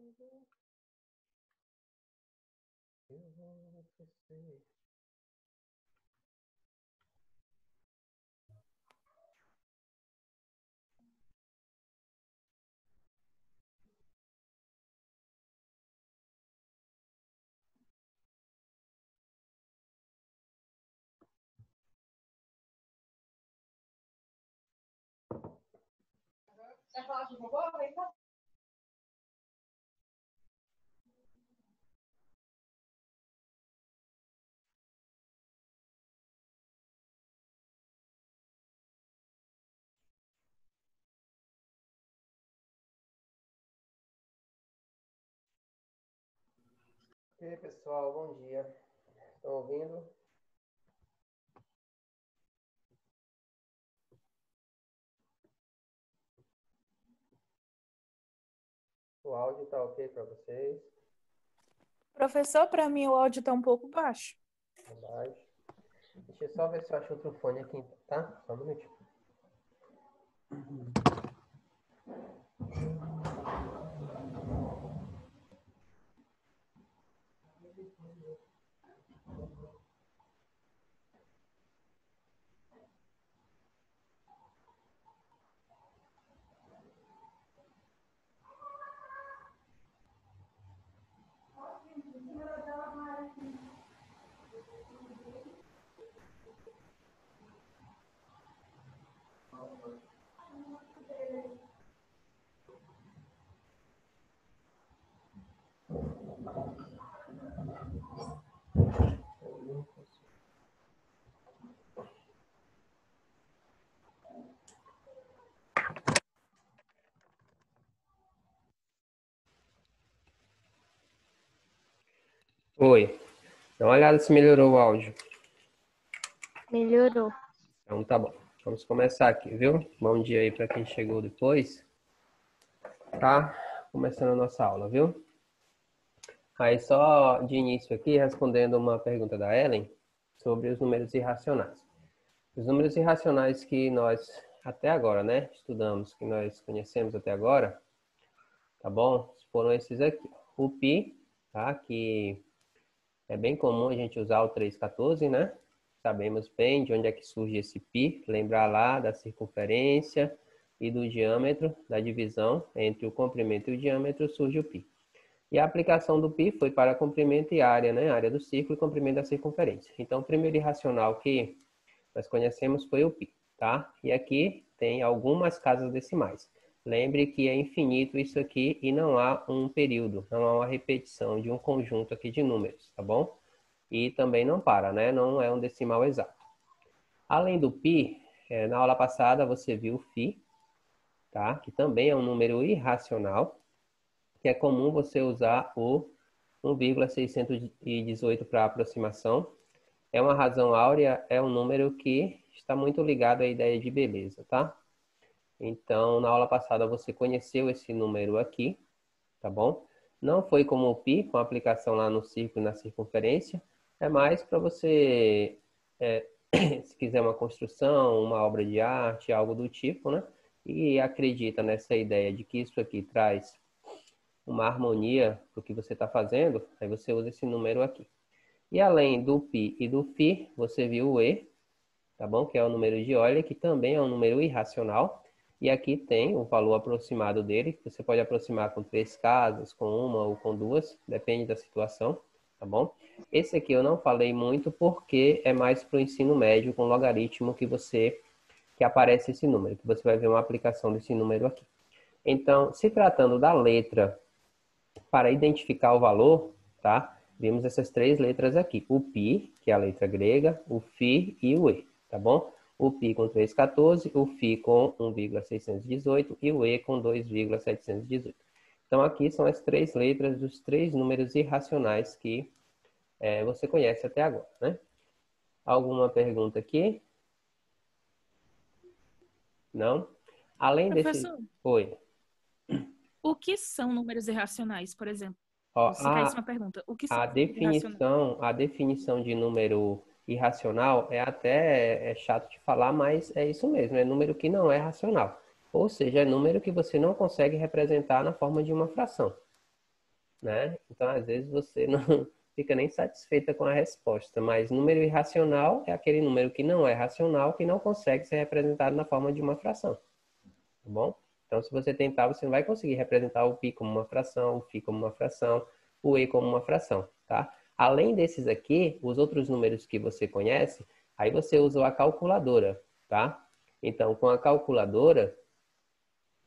Eu vou você. Quer falar de robô? Vem cá. E aí, pessoal, bom dia. Estão ouvindo? O áudio tá ok para vocês? Professor, para mim o áudio está um pouco baixo. Abaixo. Deixa eu só ver se eu acho outro fone aqui, tá? Só um minutinho. Oi. Dá uma olhada se melhorou o áudio. Melhorou. Então tá bom. Vamos começar aqui, viu? Bom dia aí para quem chegou depois. Tá? Começando a nossa aula, viu? Aí só de início aqui, respondendo uma pergunta da Ellen sobre os números irracionais. Os números irracionais que nós até agora, né, estudamos, que nós conhecemos até agora, tá bom? Foram esses aqui. O π, tá? Que é bem comum a gente usar o 314, né? Sabemos bem de onde é que surge esse π. Lembrar lá da circunferência e do diâmetro, da divisão entre o comprimento e o diâmetro, surge o π. E a aplicação do π foi para comprimento e área, né? Área do círculo e comprimento da circunferência. Então, o primeiro irracional que nós conhecemos foi o π, tá? E aqui tem algumas casas decimais. Lembre que é infinito isso aqui e não há um período, não há uma repetição de um conjunto aqui de números, tá bom? E também não para, né? Não é um decimal exato. Além do π, na aula passada você viu o φ, tá? Que também é um número irracional, que é comum você usar o 1,618 para aproximação. É uma razão áurea, é um número que está muito ligado à ideia de beleza, tá? Então, na aula passada você conheceu esse número aqui, tá bom? Não foi como o π, com a aplicação lá no círculo e na circunferência, é mais para você, se quiser uma construção, uma obra de arte, algo do tipo, né? E acredita nessa ideia de que isso aqui traz uma harmonia para o que você está fazendo, aí você usa esse número aqui. E além do π e do φ, você viu o e, tá bom? Que é o número de Euler, que também é um número irracional. E aqui tem o valor aproximado dele, que você pode aproximar com 3 casas, com uma ou com 2, depende da situação, tá bom? Esse aqui eu não falei muito porque é mais para o ensino médio com logaritmo que aparece esse número, que você vai ver uma aplicação desse número aqui. Então, se tratando da letra para identificar o valor, tá? Vimos essas 3 letras aqui. O π, que é a letra grega, o φ e o e, tá bom? O π com 314, o φ com 1,618 e o e com 2,718. Então, aqui são as 3 letras dos 3 números irracionais que você conhece até agora, né? Alguma pergunta aqui? Não? Além desse... Professor, Oi. o que são números irracionais, por exemplo? Ó, Se caísse uma pergunta, o que são a números irracionais? definição de número irracional é até chato de falar, mas é isso mesmo, é número que não é racional. Ou seja, é número que você não consegue representar na forma de uma fração. né? Então, às vezes, você não fica nem satisfeita com a resposta. Mas número irracional é aquele número que não é racional, que não consegue ser representado na forma de uma fração. Tá bom? Então, se você tentar, você não vai conseguir representar o π como uma fração, o φ como uma fração, o e como uma fração, tá? Além desses aqui, os outros números que você conhece, aí você usa a calculadora, tá? Então, com a calculadora,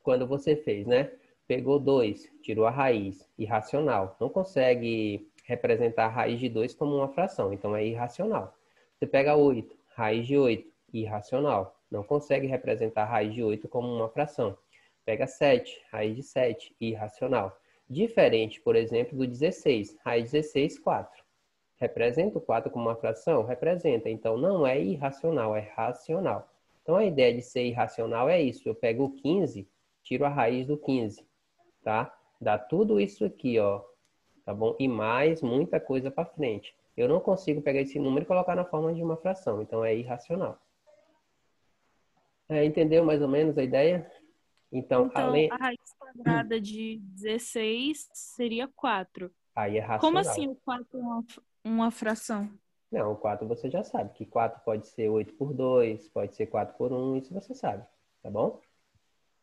quando você fez, né? Pegou 2, tirou a raiz, irracional. Não consegue representar a raiz de 2 como uma fração, então é irracional. Você pega 8, raiz de 8, irracional. Não consegue representar a raiz de 8 como uma fração. Pega 7, raiz de 7, irracional. Diferente, por exemplo, do 16, raiz de 16, 4. Representa o 4 como uma fração? Representa. Então, não é irracional, é racional. Então, a ideia de ser irracional é isso. Eu pego o 15, tiro a raiz do 15, tá? Dá tudo isso aqui, ó, tá bom? E mais muita coisa para frente. Eu não consigo pegar esse número e colocar na forma de uma fração. Então, é irracional. Entendeu mais ou menos a ideia? Então, Então, além... a raiz quadrada de 16 seria 4. Aí é Como assim racional. o 4 é uma fração? Não, o 4 você já sabe, que 4 pode ser 8 por 2, pode ser 4 por 1, isso você sabe, tá bom?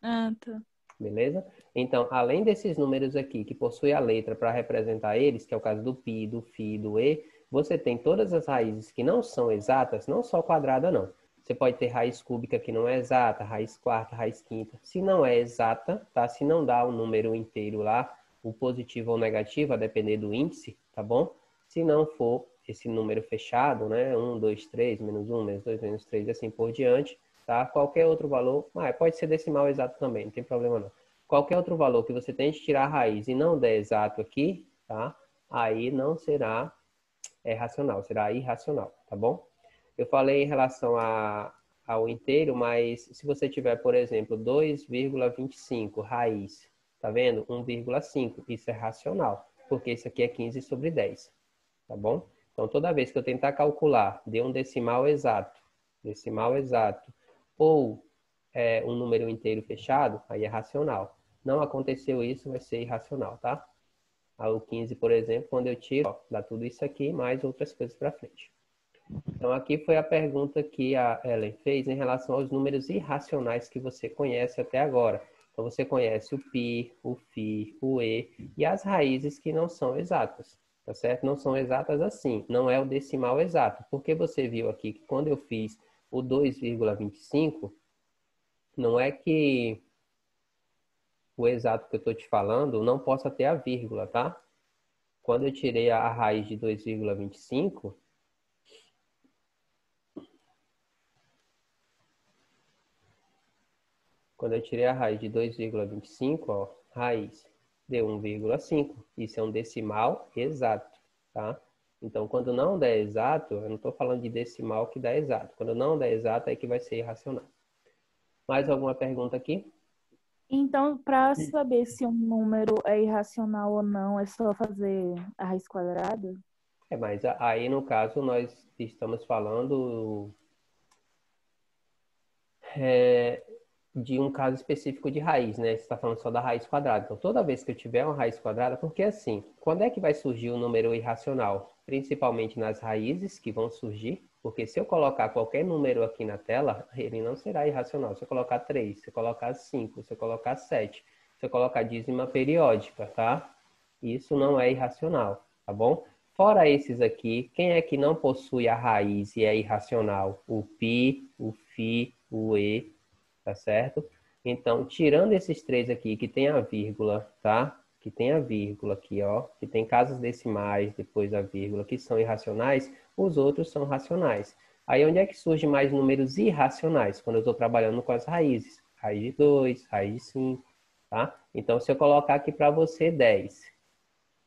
Ah, tá. Beleza? Então, além desses números aqui, que possui a letra para representar eles, que é o caso do π, do φ, do e, você tem todas as raízes que não são exatas, não só quadrada, não. Você pode ter raiz cúbica que não é exata, raiz quarta, raiz quinta. Se não é exata, tá? Se não dá o número inteiro lá, o positivo ou negativo, a depender do índice, tá bom? Se não for esse número fechado, né? 1, 2, 3, menos 1, menos 2, menos 3, assim por diante, tá? Qualquer outro valor, pode ser decimal exato também, não tem problema não. Qualquer outro valor que você tente tirar a raiz e não der exato aqui, tá? Aí não será racional, será irracional, tá bom? Eu falei em relação ao inteiro, mas se você tiver, por exemplo, 2,25 raiz, tá vendo? 1,5, isso é racional, porque isso aqui é 15 sobre 10, tá bom? Então, toda vez que eu tentar calcular de um decimal exato, ou um número inteiro fechado, aí é racional. Não aconteceu isso, vai ser irracional, tá? O 15, por exemplo, quando eu tiro, ó, dá tudo isso aqui, mais outras coisas para frente. Então, aqui foi a pergunta que a Ellen fez em relação aos números irracionais que você conhece até agora. Então, você conhece o π, o φ, o e e as raízes que não são exatas, tá certo? Não são exatas assim, não é o decimal exato. Porque você viu aqui que quando eu fiz o 2,25, não é que o exato que eu estou te falando não possa ter a vírgula, tá? Quando eu tirei a raiz de 2,25, quando eu tirei a raiz de 2,25, ó, raiz deu 1,5. Isso é um decimal exato, tá? Então, quando não der exato, eu não estou falando de decimal que dá exato. Quando não der exato, é que vai ser irracional. Mais alguma pergunta aqui? Então, para saber se um número é irracional ou não, é só fazer a raiz quadrada? Mas aí, no caso, nós estamos falando de um caso específico de raiz, né? Você está falando só da raiz quadrada. Então, toda vez que eu tiver uma raiz quadrada, porque assim, quando é que vai surgir o número irracional? Principalmente nas raízes que vão surgir, porque se eu colocar qualquer número aqui na tela, ele não será irracional. Se eu colocar 3, se eu colocar 5, se eu colocar 7, se eu colocar dízima periódica, tá? Isso não é irracional, tá bom? Fora esses aqui, quem é que não possui a raiz e é irracional? O π, o φ, o e, tá certo? Então, tirando esses três aqui, que tem a vírgula, tá? Que tem a vírgula aqui, ó, que tem casas decimais depois da vírgula, que são irracionais, os outros são racionais. Aí, onde é que surgem mais números irracionais? Quando eu estou trabalhando com as raízes. Raiz de 2, raiz de 5, tá? Então, se eu colocar aqui para você 10,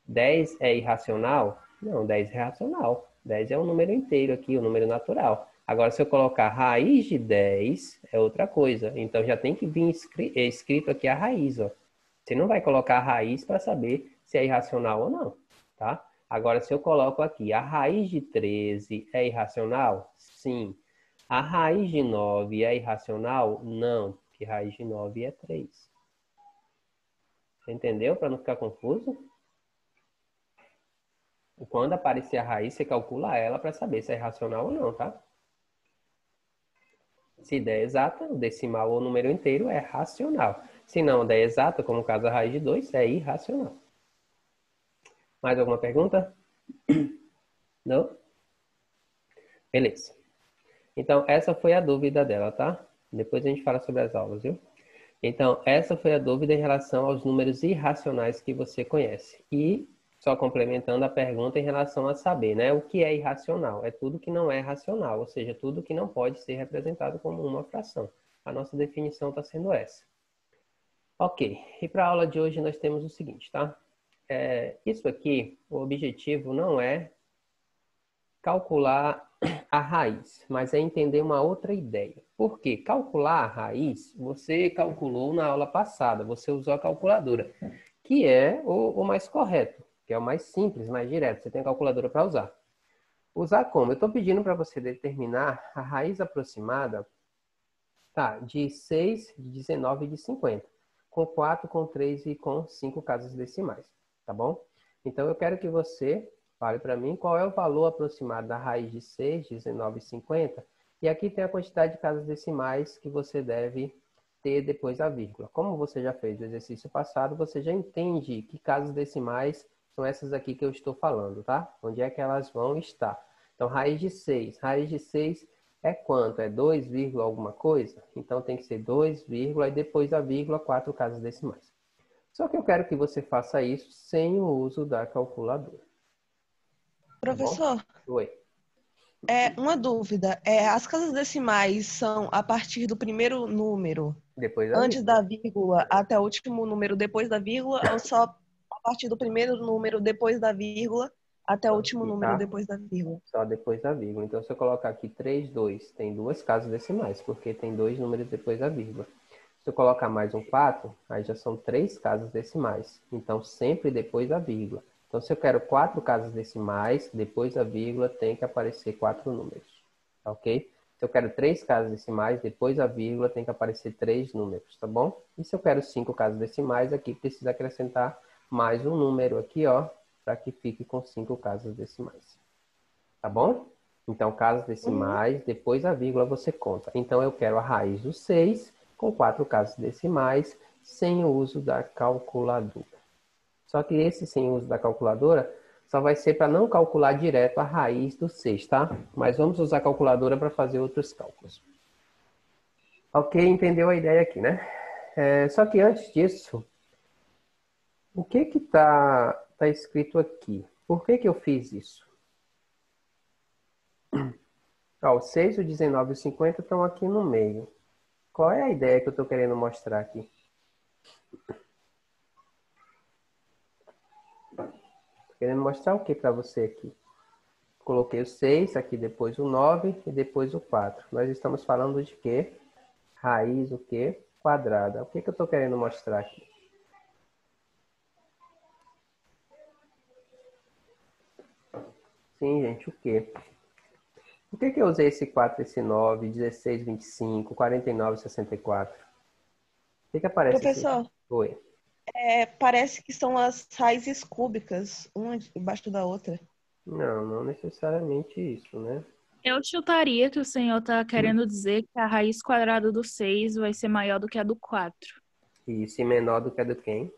10 é irracional? Não, 10 é racional. 10 é um número inteiro aqui, um número natural. Agora, se eu colocar raiz de 10, é outra coisa. Então, já tem que vir escrito aqui a raiz, ó. Você não vai colocar a raiz para saber se é irracional ou não, tá? Agora, se eu coloco aqui a raiz de 13 é irracional? Sim. A raiz de 9 é irracional? Não, porque raiz de 9 é 3. Você entendeu? Para não ficar confuso? Quando aparecer a raiz, você calcula ela para saber se é racional ou não, tá? Se der exata, o decimal ou o número inteiro é racional. Se não der exata, como o caso da raiz de 2, é irracional. Mais alguma pergunta? Não? Beleza. Então, essa foi a dúvida dela, tá? Depois a gente fala sobre as aulas, viu? Então, essa foi a dúvida em relação aos números irracionais que você conhece. E, só complementando a pergunta em relação a saber, né? O que é irracional? É tudo que não é racional, ou seja, tudo que não pode ser representado como uma fração. A nossa definição está sendo essa. Ok, e para a aula de hoje nós temos o seguinte, tá? Isso aqui, o objetivo não é calcular a raiz, mas é entender uma outra ideia. Por quê? Calcular a raiz, você calculou na aula passada, você usou a calculadora, que é o mais correto, que é o mais simples, mais direto. Você tem a calculadora para usar. Usar como? Eu estou pedindo para você determinar a raiz aproximada, tá, de 6, de 19 e de 50, com 4, com 3 e com 5 casas decimais, tá bom? Então, eu quero que você fale para mim qual é o valor aproximado da raiz de 6, 19 e 50. E aqui tem a quantidade de casas decimais que você deve ter depois da vírgula. Como você já fez o exercício passado, você já entende que casas decimais são essas aqui que eu estou falando, tá? Onde é que elas vão estar? Então, raiz de 6. Raiz de 6 é quanto? É 2, alguma coisa? Então, tem que ser 2, e depois da vírgula, 4 casas decimais. Só que eu quero que você faça isso sem o uso da calculadora. Tá bom? Professor, Oi. uma dúvida. As casas decimais são a partir do primeiro número Depois da antes vírgula. da vírgula até o último número depois da vírgula ou só a partir do primeiro número depois da vírgula até o último Aqui, número tá? depois da vírgula? Só depois da vírgula. Então, se eu colocar aqui 3, 2, tem duas casas decimais, porque tem dois números depois da vírgula. Se eu colocar mais um 4, aí já são 3 casas decimais. Então, sempre depois da vírgula. Então, se eu quero 4 casas decimais, depois da vírgula tem que aparecer 4 números. Tá ok? Se eu quero 3 casas decimais, depois da vírgula tem que aparecer 3 números, tá bom? E se eu quero 5 casas decimais, aqui precisa acrescentar mais um número aqui, ó, para que fique com 5 casas decimais. Tá bom? Então, casas decimais, depois da vírgula você conta. Então, eu quero a raiz do 6 com 4 casas decimais, sem o uso da calculadora. Só que esse sem o uso da calculadora só vai ser para não calcular direto a raiz do 6, tá? Mas vamos usar a calculadora para fazer outros cálculos. Ok, entendeu a ideia aqui, né? Só que antes disso, o que que tá escrito aqui? Por que que eu fiz isso? Ó, o 6, o 19 e o 50 estão aqui no meio. Qual é a ideia que eu estou querendo mostrar aqui? Tô querendo mostrar o que para você aqui? Coloquei o 6, aqui depois o 9 e depois o 4. Nós estamos falando de quê? Raiz o quê? Quadrada. O que que eu estou querendo mostrar aqui? Sim, gente, o quê? Por que que eu usei esse 4, esse 9, 16, 25, 49, 64? O que que aparece assim? Professor, Oi. parece que são as raízes cúbicas, uma embaixo da outra. Não, não necessariamente isso, né? Eu chutaria que o senhor está querendo dizer que a raiz quadrada do 6 vai ser maior do que a do 4, E se menor do que a do quem?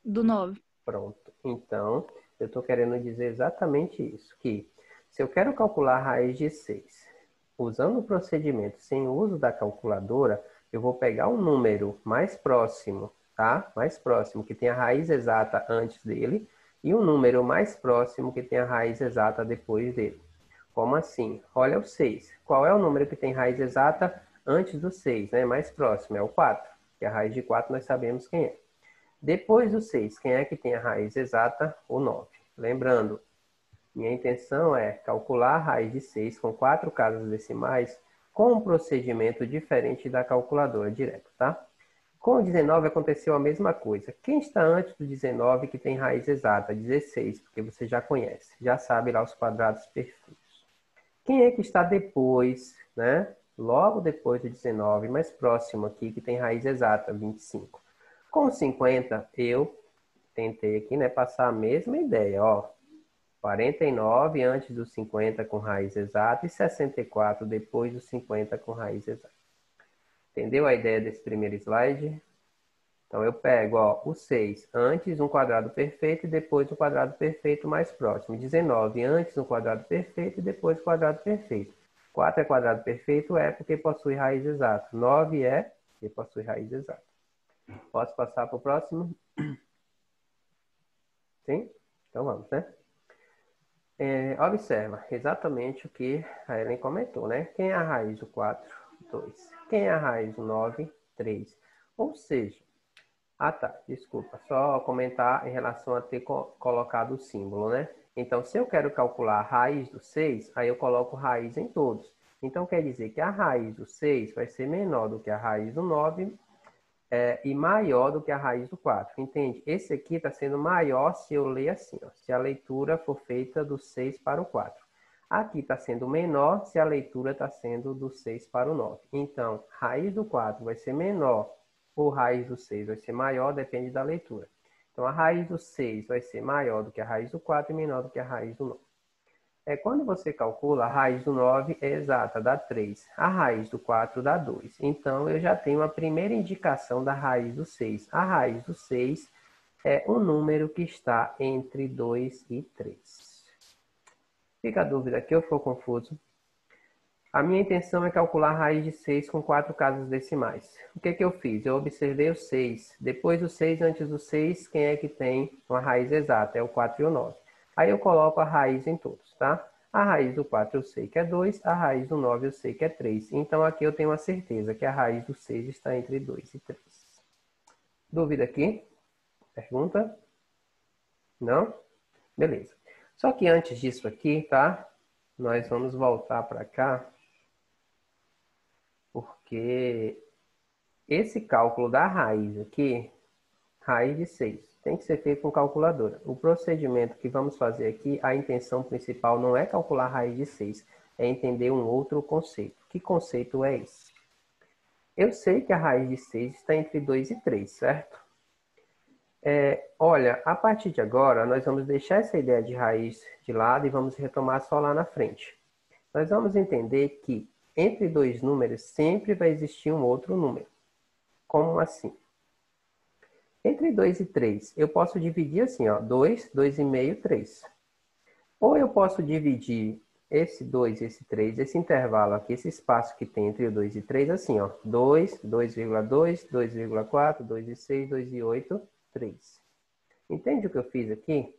do 9. Pronto. Então, eu estou querendo dizer exatamente isso, que se eu quero calcular a raiz de 6, usando o procedimento sem o uso da calculadora, eu vou pegar um número mais próximo, tá? Mais próximo, que tem a raiz exata antes dele, e um número mais próximo que tem a raiz exata depois dele. Como assim? Olha o 6. Qual é o número que tem raiz exata antes do 6, né? Mais próximo, é o 4. Que a raiz de 4 nós sabemos quem é. Depois do 6, quem é que tem a raiz exata? O 9. Lembrando, minha intenção é calcular a raiz de 6 com 4 casas decimais com um procedimento diferente da calculadora direto, tá? Com o 19 aconteceu a mesma coisa. Quem está antes do 19 que tem raiz exata? 16, porque você já conhece, já sabe lá os quadrados perfeitos. Quem é que está depois, né? Logo depois do 19, mais próximo aqui, que tem raiz exata, 25. Com 50, eu tentei aqui, né, passar a mesma ideia, ó. 49 antes do 50 com raiz exata e 64 depois do 50 com raiz exata. Entendeu a ideia desse primeiro slide? Então, eu pego o 6 antes um quadrado perfeito e depois um quadrado perfeito mais próximo. 19 antes um quadrado perfeito e depois um quadrado perfeito. 4 é quadrado perfeito? É porque possui raiz exata. 9 é porque possui raiz exata. Posso passar para o próximo? Sim? Então vamos, né? Observa exatamente o que a Ellen comentou, né? Quem é a raiz do 4? 2. Quem é a raiz do 9? 3. Ou seja, desculpa, só comentar em relação a ter colocado o símbolo, né? Então, se eu quero calcular a raiz do 6, aí eu coloco raiz em todos. Então, quer dizer que a raiz do 6 vai ser menor do que a raiz do 9 e maior do que a raiz do 4. Entende? Esse aqui está sendo maior se eu ler assim, ó, se a leitura for feita do 6 para o 4. Aqui está sendo menor se a leitura está sendo do 6 para o 9. Então, raiz do 4 vai ser menor ou raiz do 6 vai ser maior, depende da leitura. Então, a raiz do 6 vai ser maior do que a raiz do 4 e menor do que a raiz do 9. Quando você calcula, a raiz do 9 é exata, dá 3. A raiz do 4 dá 2. Então, eu já tenho a primeira indicação da raiz do 6. A raiz do 6 é um número que está entre 2 e 3. Fica a dúvida aqui ou ficou confuso? A minha intenção é calcular a raiz de 6 com 4 casas decimais. O que eu fiz? Eu observei o 6. Depois do 6, antes do 6, quem é que tem uma raiz exata? É o 4 e o 9. Aí eu coloco a raiz em todos, tá? A raiz do 4 eu sei que é 2, a raiz do 9 eu sei que é 3. Então aqui eu tenho a certeza que a raiz do 6 está entre 2 e 3. Dúvida aqui? Pergunta? Não? Beleza. Só que antes disso aqui, tá? Nós vamos voltar para cá, porque esse cálculo da raiz aqui, raiz de 6, tem que ser feito com calculadora. O procedimento que vamos fazer aqui, a intenção principal não é calcular a raiz de 6, é entender um outro conceito. Que conceito é esse? Eu sei que a raiz de 6 está entre 2 e 3, certo? Olha, a partir de agora, nós vamos deixar essa ideia de raiz de lado e vamos retomar só lá na frente. Nós vamos entender que entre dois números sempre vai existir um outro número. Como assim? Entre 2 e 3, eu posso dividir assim, ó, 2, 2,5, 3. Ou eu posso dividir esse 2, esse 3, esse intervalo aqui, esse espaço que tem entre o 2 e 3, assim, ó, 2, 2,2, 2,4, 2,6, 2,8, 3. Entende o que eu fiz aqui?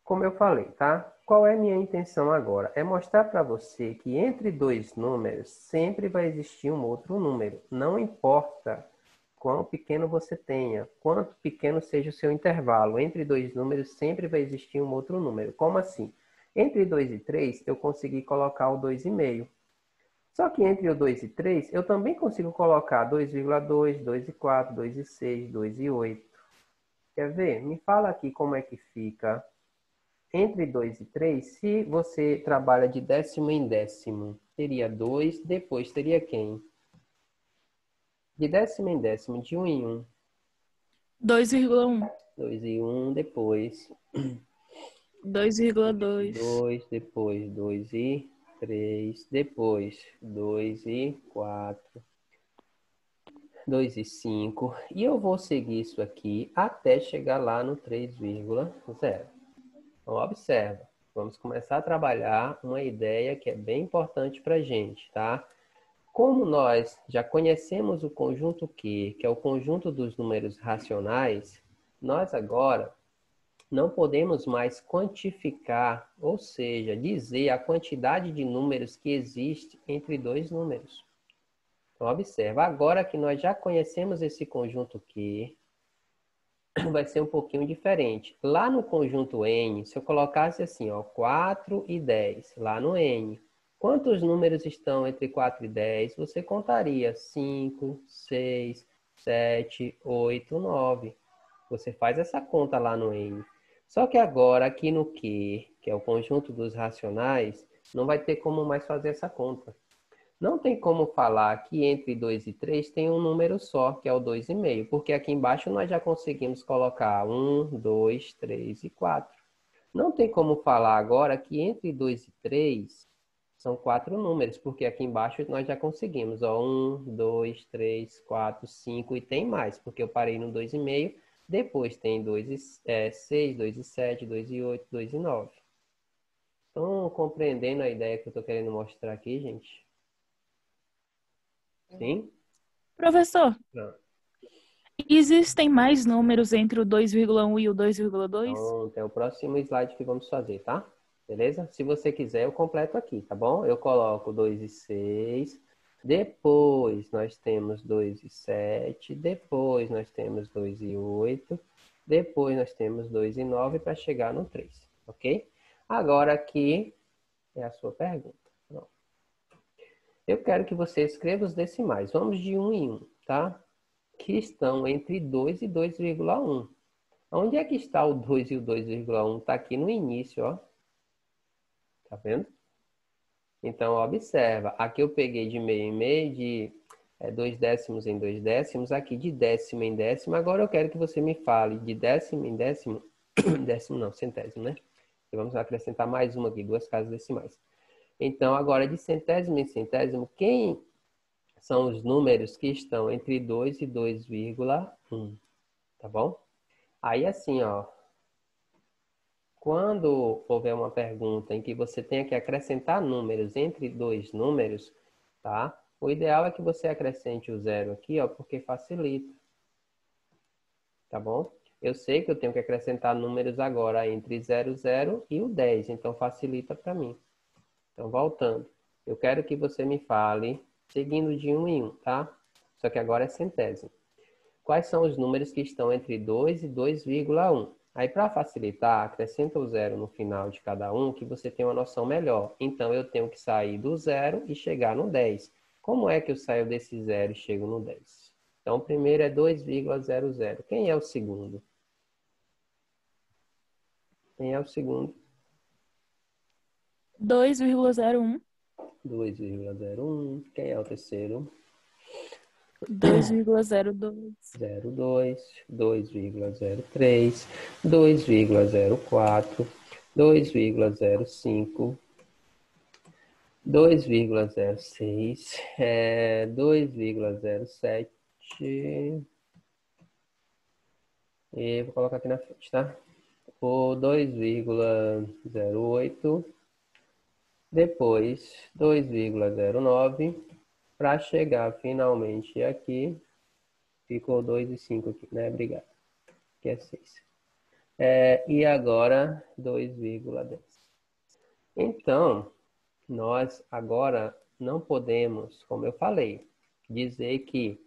Como eu falei, tá? Qual é a minha intenção agora? É mostrar para você que entre dois números sempre vai existir um outro número. Não importa quão pequeno você tenha, quanto pequeno seja o seu intervalo. Entre dois números sempre vai existir um outro número. Como assim? Entre 2 e 3, eu consegui colocar o 2,5. Só que entre o 2 e 3, eu também consigo colocar 2,2, 2,4, 2,6, 2,8. Quer ver? Me fala aqui como é que fica entre 2 e 3, se você trabalha de décimo em décimo. Teria 2, depois teria quem? De décimo em décimo, de 1 em 1. 2,1. 2 e 1, depois 2,2. 2, depois 2 e 3, depois 2 e 4, 2 e 5. E eu vou seguir isso aqui até chegar lá no 3,0. Então, observa. Vamos começar a trabalhar uma ideia que é bem importante para a gente, tá? Como nós já conhecemos o conjunto Q, que é o conjunto dos números racionais, nós agora não podemos mais quantificar, ou seja, dizer a quantidade de números que existe entre dois números. Então, observa, agora que nós já conhecemos esse conjunto Q, vai ser um pouquinho diferente. Lá no conjunto N, se eu colocasse assim, ó, 4 e 10, lá no N, quantos números estão entre 4 e 10? Você contaria 5, 6, 7, 8, 9. Você faz essa conta lá no N. Só que agora, aqui no Q, que é o conjunto dos racionais, não vai ter como mais fazer essa conta. Não tem como falar que entre 2 e 3 tem um número só, que é o 2,5, porque aqui embaixo nós já conseguimos colocar 1, 2, 3 e 4. Não tem como falar agora que entre 2 e 3 são 4 números, porque aqui embaixo nós já conseguimos. Ó, 1, 2, 3, 4, 5 e tem mais, porque eu parei no 2,5. Depois tem 2 e 6, 2 e 7, 2 e 8, 2 e 9. Estão compreendendo a ideia que eu estou querendo mostrar aqui, gente? Sim? Professor, Não. existem mais números entre o 2,1 e o 2,2? Então, tem o próximo slide que vamos fazer, tá? Beleza? Se você quiser, eu completo aqui, tá bom? Eu coloco 2 e 6. Depois, nós temos 2 e 7. Depois, nós temos 2 e 8. Depois, nós temos 2 e 9 para chegar no 3, ok? Agora, aqui é a sua pergunta. Pronto. Eu quero que você escreva os decimais. Vamos de 1 em 1, tá? Que estão entre 2 e 2,1. Onde é que está o 2 e o 2,1? Está aqui no início, ó. Tá vendo? Então, observa. Aqui eu peguei de meio em meio, de 2 décimos em 2 décimos, aqui de décimo em décimo. Agora eu quero que você me fale de décimo em décimo, décimo não, centésimo, né? E vamos acrescentar mais uma aqui, 2 casas decimais. Então, agora de centésimo em centésimo, quem são os números que estão entre 2 e 2,1? Tá bom? Aí assim, ó. Quando houver uma pergunta em que você tenha que acrescentar números entre dois números, tá? O ideal é que você acrescente o zero aqui, ó, porque facilita. Tá bom? Eu sei que eu tenho que acrescentar números agora entre 0, 0 e o 10, então facilita para mim. Então, voltando. Eu quero que você me fale, seguindo de 1 em 1, tá? Só que agora é centésimo. Quais são os números que estão entre 2 e 2,1? Aí, para facilitar, acrescenta o zero no final de cada um, que você tem uma noção melhor. Então, eu tenho que sair do zero e chegar no 10. Como é que eu saio desse zero e chego no 10? Então, o primeiro é 2,00. Quem é o segundo? Quem é o segundo? 2,01. 2,01. Quem é o terceiro? 2,02. 0,2, 2,03, 2,04, 2,05, 2,06, 2,07 e vou colocar aqui na frente, tá? O 2,08, depois 2,09 para chegar finalmente aqui. Ficou 2,5 aqui, né? Obrigado. Aqui é 6. E agora 2,10. Então, nós agora não podemos, como eu falei, dizer que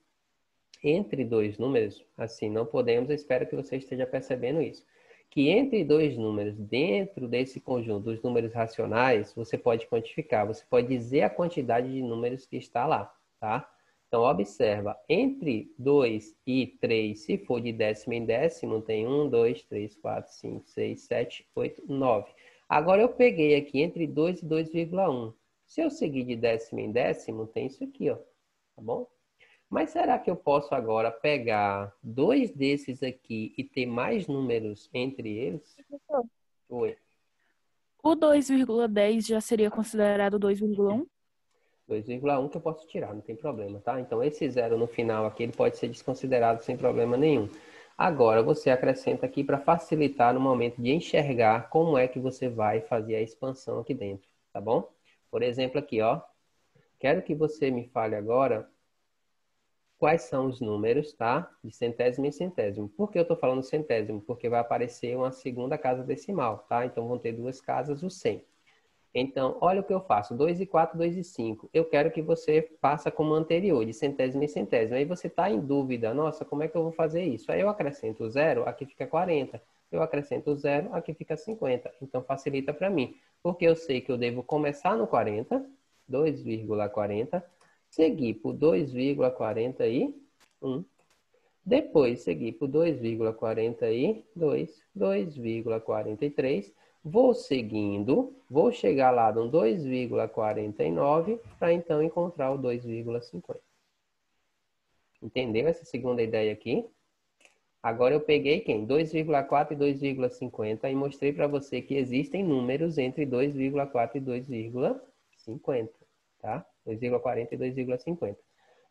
entre dois números, assim, não podemos, eu espero que você esteja percebendo isso, que entre dois números, dentro desse conjunto dos números racionais, você pode quantificar, você pode dizer a quantidade de números que está lá, tá? Então, observa, entre 2 e 3, se for de décimo em décimo, tem 1, 2, 3, 4, 5, 6, 7, 8, 9. Agora, eu peguei aqui entre 2 e 2,1. Se eu seguir de décimo em décimo, tem isso aqui, ó, tá bom? Mas será que eu posso agora pegar dois desses aqui e ter mais números entre eles? Oi. O 2,10 já seria considerado 2,1? 2,1 que eu posso tirar, não tem problema, tá? Então, esse zero no final aqui, ele pode ser desconsiderado sem problema nenhum. Agora, você acrescenta aqui para facilitar no momento de enxergar como é que você vai fazer a expansão aqui dentro, tá bom? Por exemplo, aqui, ó. Quero que você me fale agora quais são os números, tá? De centésimo em centésimo. Por que eu estou falando centésimo? Porque vai aparecer uma segunda casa decimal, tá? Então, vão ter duas casas, o 100. Então, olha o que eu faço. 2 e 4, 2 e 5. Eu quero que você faça como anterior, de centésimo em centésimo. Aí você está em dúvida. Nossa, como é que eu vou fazer isso? Aí eu acrescento o zero, aqui fica 40. Eu acrescento o zero, aqui fica 50. Então, facilita para mim. Porque eu sei que eu devo começar no 40, 2,40, seguir por 2,41, depois seguir por 2,42, 2,43, vou seguindo, vou chegar lá no 2,49 para então encontrar o 2,50. Entendeu essa segunda ideia aqui? Agora eu peguei quem? 2,4 e 2,50 e mostrei para você que existem números entre 2,4 e 2,50, tá? 2,40 e 2,50.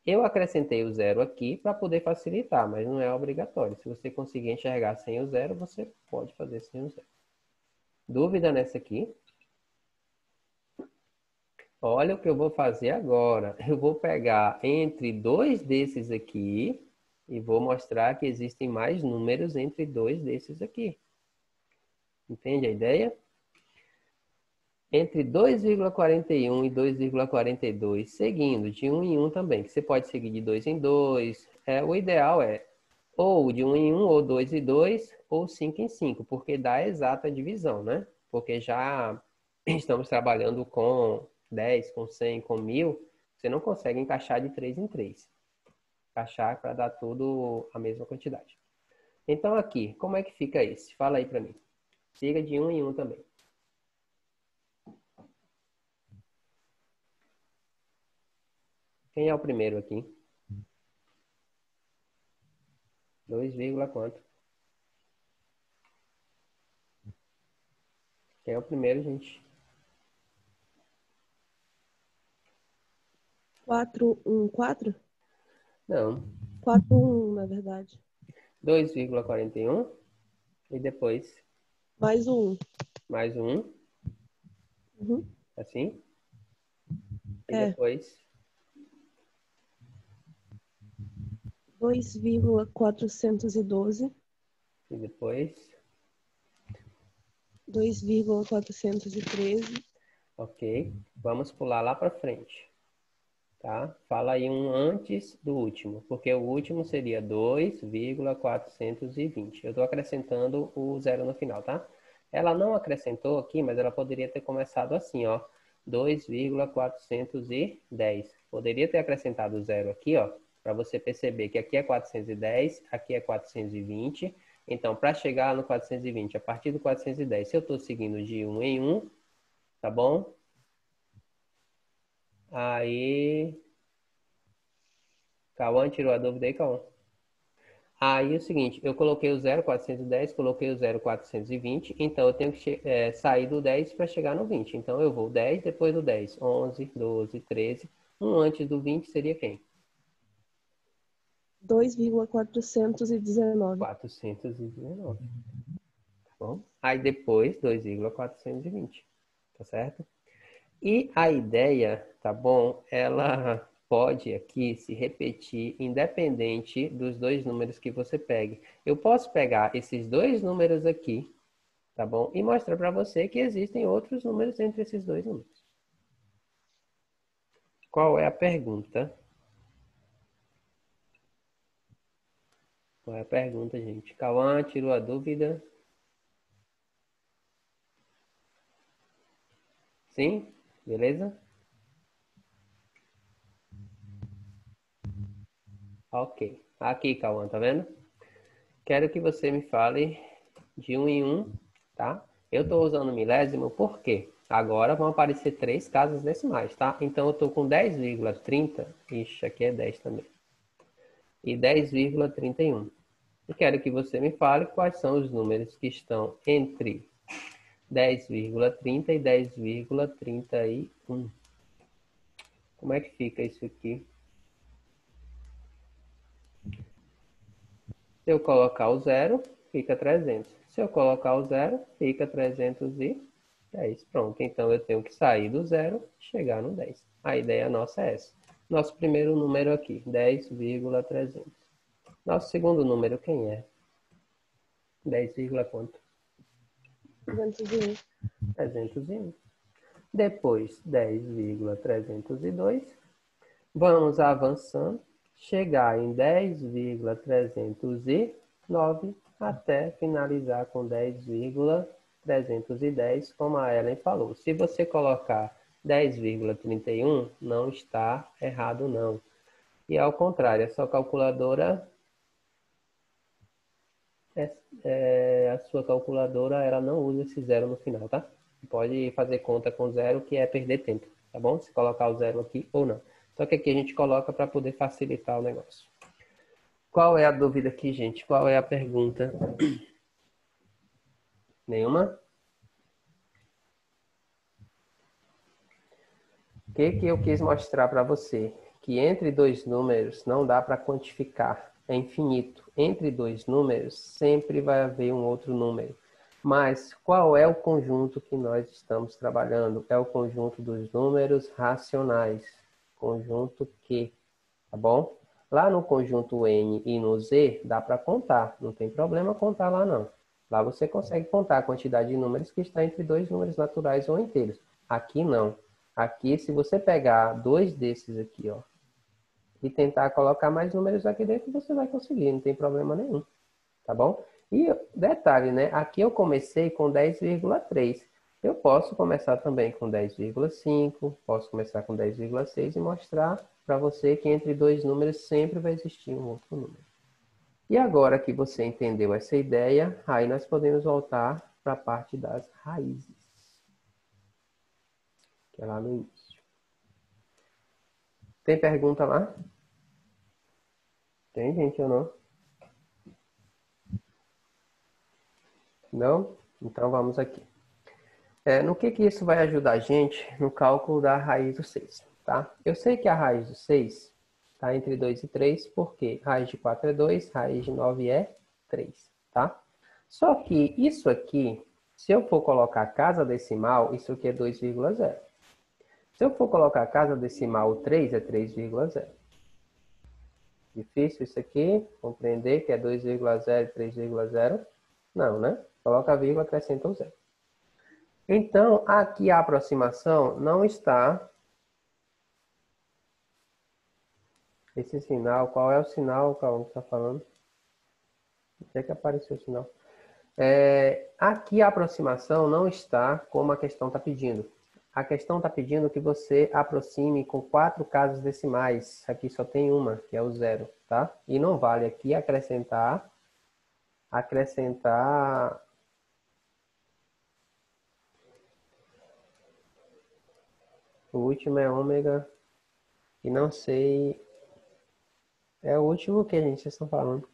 Eu acrescentei o zero aqui para poder facilitar, mas não é obrigatório. Se você conseguir enxergar sem o zero, você pode fazer sem o zero. Dúvida nessa aqui? Olha o que eu vou fazer agora. Eu vou pegar entre dois desses aqui e vou mostrar que existem mais números entre dois desses aqui. Entende a ideia? Entre 2,41 e 2,42, seguindo de 1 em 1 também, que você pode seguir de 2 em 2. O ideal é ou de 1 em 1, ou 2 em 2, ou 5 em 5, porque dá a exata divisão, né? Porque já estamos trabalhando com 10, com 100, com 1000, você não consegue encaixar de 3 em 3. Encaixar para dar tudo a mesma quantidade. Então aqui, como é que fica esse? Fala aí para mim. Siga de 1 em 1 também. Quem é o primeiro aqui? 2, quanto? Quem é o primeiro, gente? 414? Não. 41, na verdade. 2,41 e depois Mais um. mais um, Uhum. assim. E É. depois 2,412. e depois. 2,413. Ok. Vamos pular lá para frente. Tá? Fala aí um antes do último, porque o último seria 2,420. Eu estou acrescentando o zero no final, tá? Ela não acrescentou aqui, mas ela poderia ter começado assim, ó. 2,410. Poderia ter acrescentado o zero aqui, ó, para você perceber que aqui é 410, aqui é 420. Então, para chegar no 420, a partir do 410, se eu estou seguindo de 1 em 1, tá bom? Aí, Cauã tirou a dúvida aí, Cauã? Aí é o seguinte, eu coloquei o 0,410, coloquei o 0,420, então eu tenho que sair do 10 para chegar no 20. Então eu vou 10, depois do 10, 11, 12, 13. Um antes do 20 seria quem? 2,419. 419. Tá bom? Aí depois 2,420. Tá certo? E a ideia, tá bom? Ela pode aqui se repetir independente dos dois números que você pegue. Eu posso pegar esses dois números aqui, tá bom? E mostrar para você que existem outros números entre esses dois números. Qual é a pergunta? Qual é a pergunta, gente? Cauã tirou a dúvida? Sim? Beleza? Ok. Aqui, Cauã, tá vendo? Quero que você me fale de 1 em 1, tá? Eu estou usando milésimo por quê? Agora vão aparecer 3 casas decimais, tá? Então eu estou com 10,30. Ixi, aqui é 10 também. E 10,31. E quero que você me fale quais são os números que estão entre 10,30 e 10,31. Como é que fica isso aqui? Se eu colocar o zero, fica 300. Se eu colocar o zero, fica 310. Pronto, então eu tenho que sair do zero e chegar no 10. A ideia nossa é essa. Nosso primeiro número aqui, 10,300. Nosso segundo número, quem é? 10, quanto? 201. 301. Depois, 10,302. Vamos avançando, chegar em 10,309 até finalizar com 10,310, como a Ellen falou. Se você colocar 10,31, não está errado, não. E ao contrário, a sua calculadora, ela não usa esse zero no final, tá? Pode fazer conta com zero, que é perder tempo, tá bom? Se colocar o zero aqui ou não. Só que aqui a gente coloca para poder facilitar o negócio. Qual é a dúvida aqui, gente? Qual é a pergunta? Nenhuma? O que eu quis mostrar para você? Que entre dois números não dá para quantificar. É infinito. Entre dois números sempre vai haver um outro número. Mas qual é o conjunto que nós estamos trabalhando? É o conjunto dos números racionais. Conjunto Q, tá bom? Lá no conjunto N e no Z dá para contar. Não tem problema contar lá não. Lá você consegue contar a quantidade de números que está entre dois números naturais ou inteiros. Aqui não. Aqui, se você pegar dois desses aqui, ó, e tentar colocar mais números aqui dentro, você vai conseguir, não tem problema nenhum, tá bom? E detalhe, né? Aqui eu comecei com 10,3. Eu posso começar também com 10,5, posso começar com 10,6 e mostrar para você que entre dois números sempre vai existir um outro número. E agora que você entendeu essa ideia, aí nós podemos voltar para a parte das raízes, que é lá no início. Tem pergunta lá? Tem gente ou não? Não? Então vamos aqui. No que isso vai ajudar a gente no cálculo da raiz do 6, tá? Eu sei que a raiz do 6 está entre 2 e 3, porque raiz de 4 é 2, raiz de 9 é 3, tá? Só que isso aqui, se eu for colocar casa decimal, isso aqui é 2,0. Se eu for colocar casa decimal 3, é 3,0. Difícil isso aqui, compreender que é 2,0 e 3,0? Não, né? Coloca a vírgula, acrescenta o zero. Então, aqui a aproximação não está... Esse sinal, qual é o sinal, Calma, que está falando? Onde é que apareceu o sinal? Aqui a aproximação não está como a questão está pedindo. A questão está pedindo que você aproxime com 4 casas decimais. Aqui só tem uma, que é o zero, tá? E não vale aqui acrescentar o último é ômega e não sei, é o último que a gente vocês estão falando.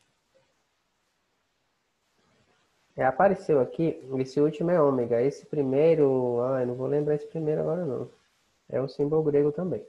Apareceu aqui, esse último é ômega, esse primeiro, eu não vou lembrar esse primeiro agora não. É o símbolo grego também.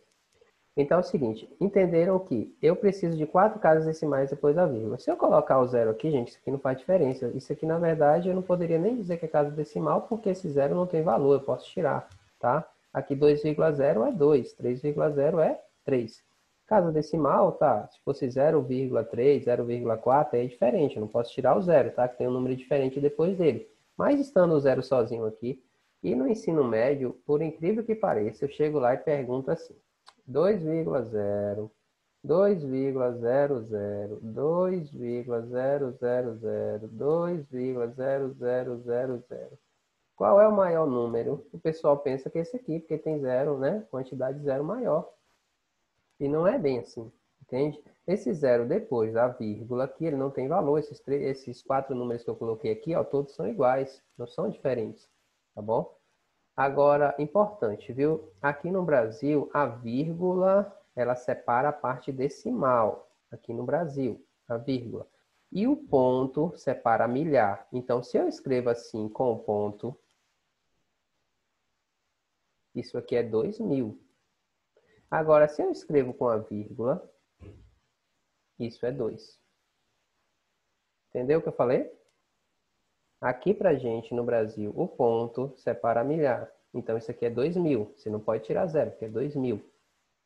Então é o seguinte, entenderam que eu preciso de 4 casas decimais depois da vírgula. Se eu colocar o zero aqui, gente, isso aqui não faz diferença. Isso aqui, na verdade, eu não poderia nem dizer que é casa decimal, porque esse zero não tem valor, eu posso tirar, tá? Aqui 2,0 é 2, 3,0 é 3. Casa decimal, tá? Se fosse 0,3, 0,4, é diferente, eu não posso tirar o zero, tá? Que tem um número diferente depois dele. Mas estando o zero sozinho aqui, e no ensino médio, por incrível que pareça, eu chego lá e pergunto assim, 2,0, 2,00, 2,000, 2,0000. Qual é o maior número? O pessoal pensa que é esse aqui, porque tem zero, né? Quantidade de zero maior. E não é bem assim, entende? Esse zero depois da vírgula aqui, ele não tem valor. Esses 4 números que eu coloquei aqui, ó, todos são iguais, não são diferentes, tá bom? Agora, importante, viu? Aqui no Brasil, a vírgula, ela separa a parte decimal. Aqui no Brasil, a vírgula. E o ponto separa a milhar. Então, se eu escrevo assim com o ponto, isso aqui é 2.000. Agora, se eu escrevo com a vírgula, isso é 2. Entendeu o que eu falei? Aqui pra gente, no Brasil, o ponto separa a milhar. Então, isso aqui é 2.000. Você não pode tirar zero, porque é 2.000.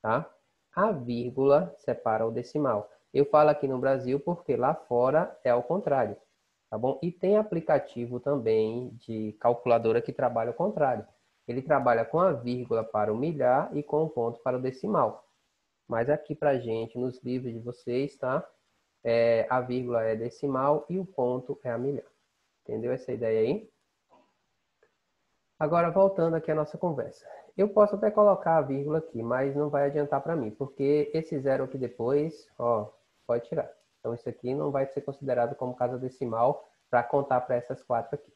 Tá? A vírgula separa o decimal. Eu falo aqui no Brasil porque lá fora é ao contrário, tá bom? E tem aplicativo também de calculadora que trabalha ao contrário. Ele trabalha com a vírgula para o milhar e com o ponto para o decimal. Mas aqui pra gente, nos livros de vocês, tá? A vírgula é decimal e o ponto é a milhar. Entendeu essa ideia aí? Agora, voltando aqui à nossa conversa. Eu posso até colocar a vírgula aqui, mas não vai adiantar para mim, porque esse zero aqui depois, ó, pode tirar. Então, isso aqui não vai ser considerado como casa decimal para contar para essas 4 aqui.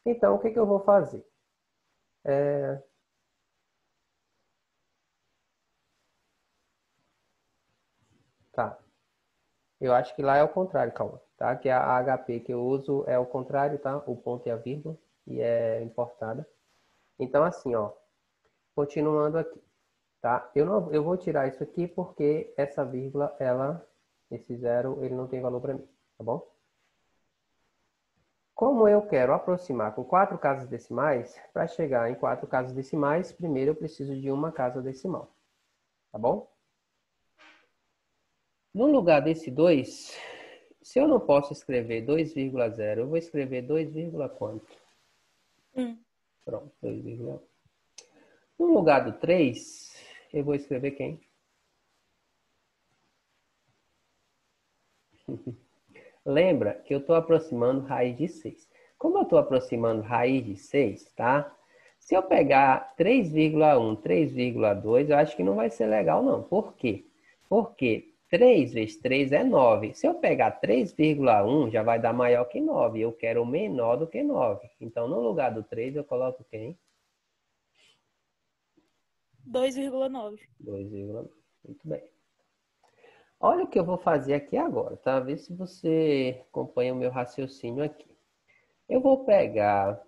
Então, o que eu vou fazer? Tá. Eu acho que lá é o contrário, calma, tá? Que a HP que eu uso é o contrário, tá? O ponto e a vírgula, e é importada. Então, assim, ó, continuando aqui, tá? Eu vou tirar isso aqui porque essa vírgula, esse zero, ele não tem valor para mim, tá bom? Como eu quero aproximar com 4 casas decimais, para chegar em 4 casas decimais, primeiro eu preciso de uma casa decimal, tá bom? No lugar desse 2, se eu não posso escrever 2,0, eu vou escrever 2, quanto? Pronto, 2,1. No lugar do 3, eu vou escrever quem? Lembra que eu estou aproximando raiz de 6. Como eu estou aproximando raiz de 6, tá? Se eu pegar 3,1, 3,2, eu acho que não vai ser legal, não. Por quê? Porque 3 vezes 3 é 9. Se eu pegar 3,1, já vai dar maior que 9. Eu quero menor do que 9. Então, no lugar do 3, eu coloco quem? 2,9. 2,9. Muito bem. Olha o que eu vou fazer aqui agora, tá? Vê se você acompanha o meu raciocínio aqui. Eu vou pegar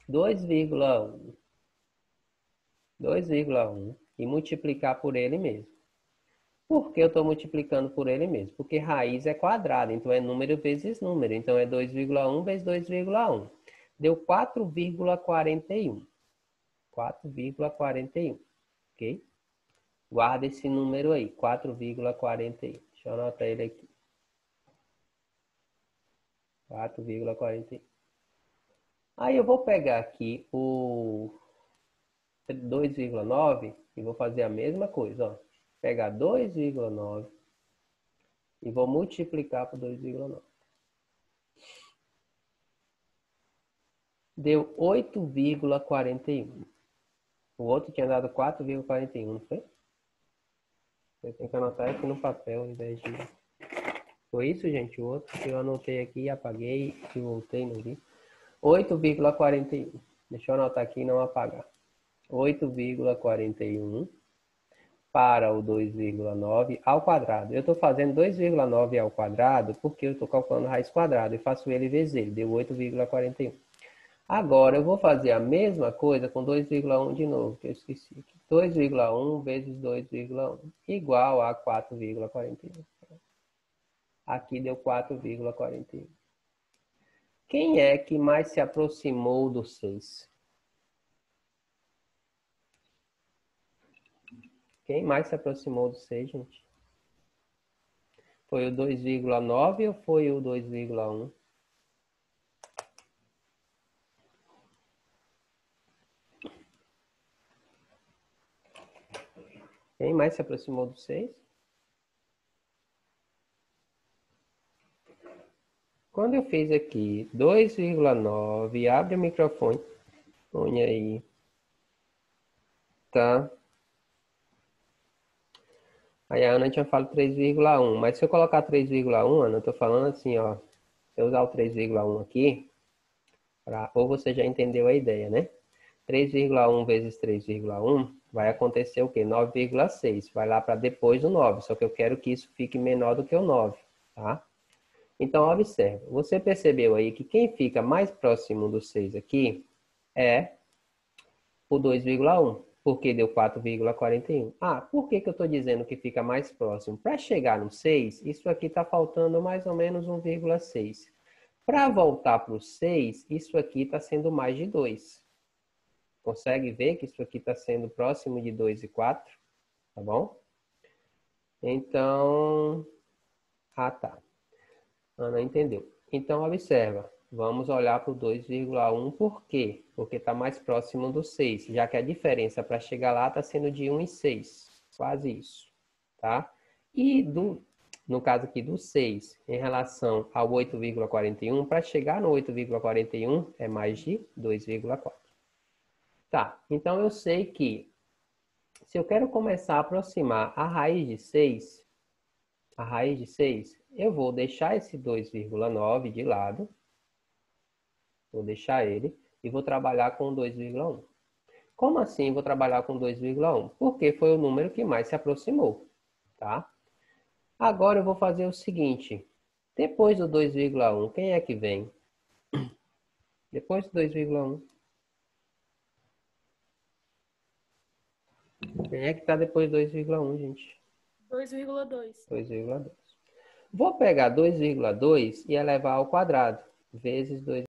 2,1 e multiplicar por ele mesmo. Por que eu estou multiplicando por ele mesmo? Porque raiz é quadrada, então é número vezes número. Então é 2,1 vezes 2,1. Deu 4,41. 4,41. Ok? Guarda esse número aí, 4,41. Deixa eu anotar ele aqui. 4,41. Aí eu vou pegar aqui o 2,9 e vou fazer a mesma coisa, ó. Pegar 2,9 e vou multiplicar por 2,9. Deu 8,41. O outro tinha dado 4,41, não foi? Eu tenho que anotar aqui no papel ao invés de... Foi isso, gente? O outro que eu anotei aqui, apaguei e voltei, não vi. 8,41. Deixa eu anotar aqui e não apagar. 8,41 para o 2,9 ao quadrado. Eu estou fazendo 2,9 ao quadrado porque eu estou calculando raiz quadrada e faço ele vezes ele, deu 8,41. Agora eu vou fazer a mesma coisa com 2,1 de novo, que eu esqueci aqui. 2,1 vezes 2,1 igual a 4,41. Aqui deu 4,41. Quem é que mais se aproximou do 6? Quem mais se aproximou do 6, gente? Foi o 2,9 ou foi o 2,1? Quem mais se aproximou do 6? Quando eu fiz aqui 2,9, abre o microfone. Põe aí. Tá? Aí a Ana tinha falado 3,1. Mas se eu colocar 3,1, Ana, eu tô falando assim, ó. Se eu usar o 3,1 aqui, ou você já entendeu a ideia, né? 3,1 vezes 3,1 vai acontecer o quê? 9,6. Vai lá para depois do 9. Só que eu quero que isso fique menor do que o 9, tá? Então, observa. Você percebeu aí que quem fica mais próximo do 6 aqui é o 2,1, porque deu 4,41. Ah, por que eu estou dizendo que fica mais próximo? Para chegar no 6, isso aqui está faltando mais ou menos 1,6. Para voltar para o 6, isso aqui está sendo mais de 2. Consegue ver que isso aqui está sendo próximo de 2,4? Tá bom? Então... Ah, tá. Ana entendeu. Então, observa. Vamos olhar para o 2,1. Por quê? Porque está mais próximo do 6, já que a diferença para chegar lá está sendo de 1,6. Quase isso. Tá? E no caso aqui do 6, em relação ao 8,41, para chegar no 8,41 é mais de 2,4. Tá, então eu sei que se eu quero começar a aproximar a raiz de 6, eu vou deixar esse 2,9 de lado. Vou deixar ele e vou trabalhar com 2,1. Como assim vou trabalhar com 2,1? Porque foi o número que mais se aproximou, tá? Agora eu vou fazer o seguinte. Depois do 2,1, quem é que vem? Depois do 2,1. Quem é que está depois do 2,1, gente? 2,2. 2,2. Vou pegar 2,2 e elevar ao quadrado, vezes 2,2.